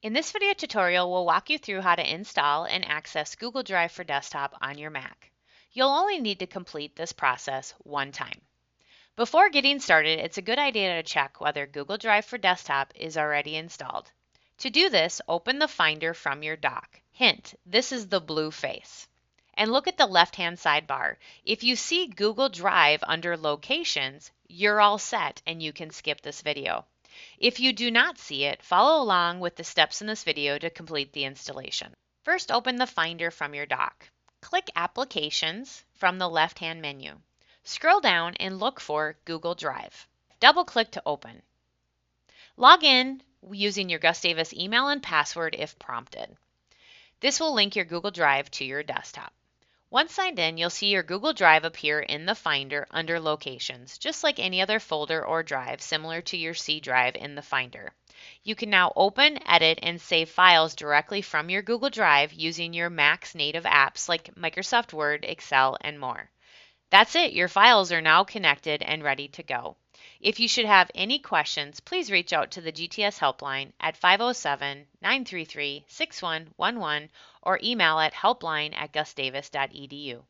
In this video tutorial, we'll walk you through how to install and access Google Drive for Desktop on your Mac. You'll only need to complete this process one time. Before getting started, it's a good idea to check whether Google Drive for Desktop is already installed. To do this, open the Finder from your dock. Hint, this is the blue face. And look at the left-hand sidebar. If you see Google Drive under Locations, you're all set and you can skip this video. If you do not see it, follow along with the steps in this video to complete the installation. First, open the Finder from your dock. Click Applications from the left-hand menu. Scroll down and look for Google Drive. Double-click to open. Log in using your Gus Davis email and password if prompted. This will link your Google Drive to your desktop. Once signed in, you'll see your Google Drive appear in the Finder under Locations, just like any other folder or drive similar to your C drive in the Finder. You can now open, edit, and save files directly from your Google Drive using your Mac's native apps like Microsoft Word, Excel, and more. That's it, your files are now connected and ready to go. If you should have any questions, please reach out to the GTS helpline at 507-933-6111 or email at helpline@gusdavis.edu.